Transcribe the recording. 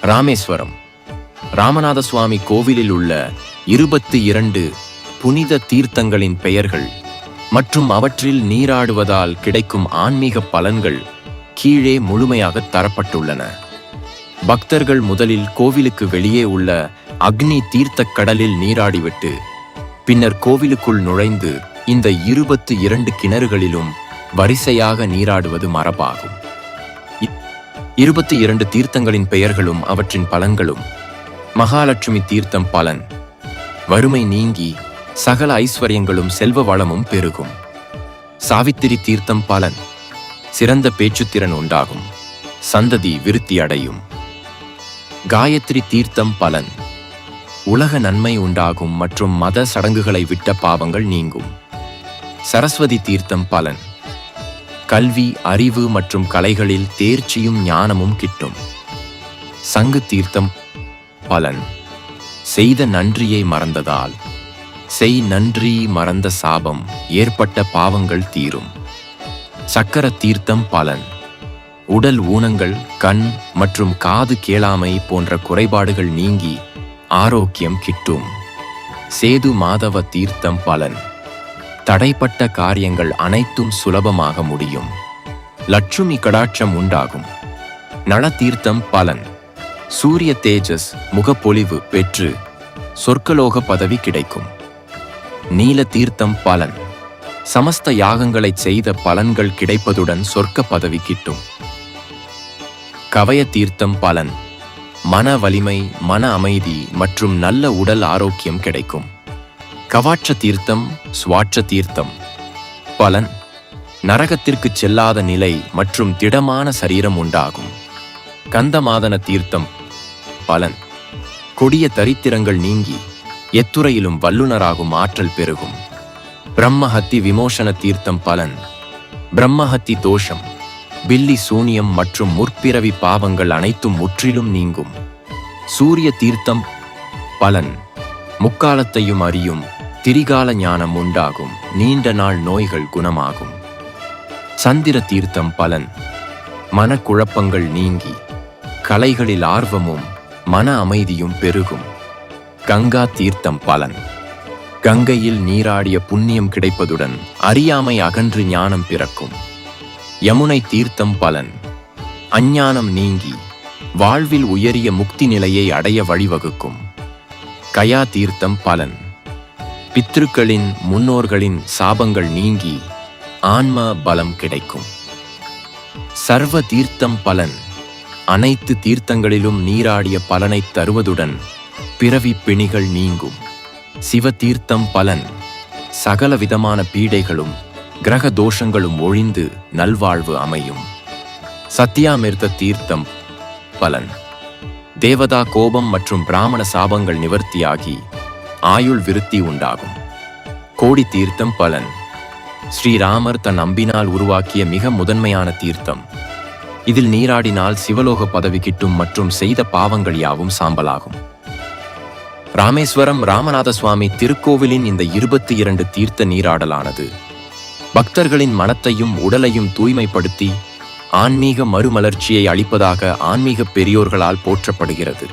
ராமேஸ்வரம் ராமநாத சுவாமி கோவிலில் உள்ள 22 புனித தீர்த்தங்களின் பெயர்கள் மற்றும் அவற்றில் நீராடுவதால் கிடைக்கும் ஆன்மீக பலன்கள் கீழே முழுமையாக தரப்பட்டுள்ளன. பக்தர்கள் முதலில் கோவிலுக்கு வெளியே உள்ள அக்னி தீர்த்த கடலில் நீராடிவிட்டு பின்னர் கோவிலுக்குள் நுழைந்து இந்த 22 கிணறுகளிலும் வரிசையாக நீராடுவது மரபாகும். 22 தீர்த்தங்களின் பெயர்களும் அவற்றின் பலன்களும். மகாலட்சுமி தீர்த்தம் பலன்: வறுமை நீங்கி சகல ஐஸ்வர்யங்களும் செல்வ வளமும் பெருகும். சாவித்திரி தீர்த்தம் பலன்: சிறந்த பேச்சுத்திறன் உண்டாகும், சந்ததி விருத்தி அடையும். காயத்ரி தீர்த்தம் பலன்: உலக நன்மை உண்டாகும் மற்றும் மத சடங்குகளை விட்ட பாவங்கள் நீங்கும். சரஸ்வதி தீர்த்தம் பலன்: கல்வி, அறிவு மற்றும் கலைகளில் தேர்ச்சியும் ஞானமும் கிட்டும். சங்கு தீர்த்தம் பலன்: செய்த நன்றியை மறந்ததால் செய் நன்றி மறந்த சாபம் ஏற்பட்ட பாவங்கள் தீரும். சக்கர தீர்த்தம் பலன்: உடல் ஊனங்கள், கண் மற்றும் காது கேளாமை போன்ற குறைபாடுகள் நீங்கி ஆரோக்கியம் கிட்டும். சேது மாதவ தீர்த்தம் பலன்: தடைப்பட்ட காரியங்கள் அனைத்தும் சுலபமாக முடியும். லட்சுமி கடாட்சம் உண்டாகும். நள தீர்த்தம் பலன்: சூரிய தேஜஸ் முகப்பொலிவு பெற்று சொர்க்கலோக பதவி கிடைக்கும். நீல தீர்த்தம் பலன்: சமஸ்த யாகங்களை செய்த பலன்கள் கிடைப்பதுடன் சொர்க்க பதவி கிட்டும். கவய தீர்த்தம் பலன்: மன வலிமை, மன அமைதி மற்றும் நல்ல உடல் ஆரோக்கியம் கிடைக்கும். கவாட்ச தீர்த்தம் ஸ்வாட்ச தீர்த்தம் பலன்: நரகத்திற்கு செல்லாத நிலை மற்றும் திடமான சரீரம் உண்டாகும். கந்தமாதன தீர்த்தம் பலன்: கொடிய தரித்திரங்கள் நீங்கி எத்துறையிலும் வல்லுனராகும் ஆற்றல் பெருகும். பிரம்மஹத்தி விமோசன தீர்த்தம் பலன்: பிரம்மஹத்தி தோஷம், பில்லி சூனியம் மற்றும் முற்பிறவி பாவங்கள் அனைத்தும் முற்றிலும் நீங்கும். சூரிய தீர்த்தம் பலன்: முக்காலத்தையும் அறியும் திரிகால ஞானம் உண்டாகும், நீண்ட நாள் நோய்கள் குணமாகும். சந்திர தீர்த்தம் பலன்: மனக்குழப்பங்கள் நீங்கி கலைகளில் ஆர்வமும் மன அமைதியும் பெருகும். கங்கா தீர்த்தம் பலன்: கங்கையில் நீராடிய புண்ணியம் கிடைப்பதுடன் அறியாமை அகன்று ஞானம் பிறக்கும். யமுனை தீர்த்தம் பலன்: அஞ்ஞானம் நீங்கி வாழ்வில் உயரிய முக்தி நிலையை அடைய வழிவகுக்கும். கயா தீர்த்தம் பலன்: பித்ருக்களின் முன்னோர்களின் சாபங்கள் நீங்கி ஆன்ம பலம் கிடைக்கும். சர்வ தீர்த்தம் பலன்: அனைத்து தீர்த்தங்களிலும் நீராடிய பலனை தருவதுடன் பிறவி பிணிகள் நீங்கும். சிவ தீர்த்தம் பலன்: சகல விதமான பீடைகளும் கிரக தோஷங்களும் ஒழிந்து நல்வாழ்வு அமையும். சத்தியாமிர்த தீர்த்தம் பலன்: தேவதா கோபம் மற்றும் பிராமண சாபங்கள் நிவர்த்தியாகி ஆயுள் விருத்தி உண்டாகும். கோடி தீர்த்தம் பலன்: ஸ்ரீராமர் தன் அம்பினால் உருவாக்கிய மிக முதன்மையான தீர்த்தம். இதில் நீராடினால் சிவலோக பதவி கிட்டும் மற்றும் செய்த பாவங்கள் யாவும் சாம்பலாகும். ராமேஸ்வரம் ராமநாத சுவாமி திருக்கோவிலின் இந்த 22 தீர்த்த நீராடலானது பக்தர்களின் மனத்தையும் உடலையும் தூய்மைப்படுத்தி ஆன்மீக மறுமலர்ச்சியை அளிப்பதாக ஆன்மீக பெரியோர்களால் போற்றப்படுகிறது.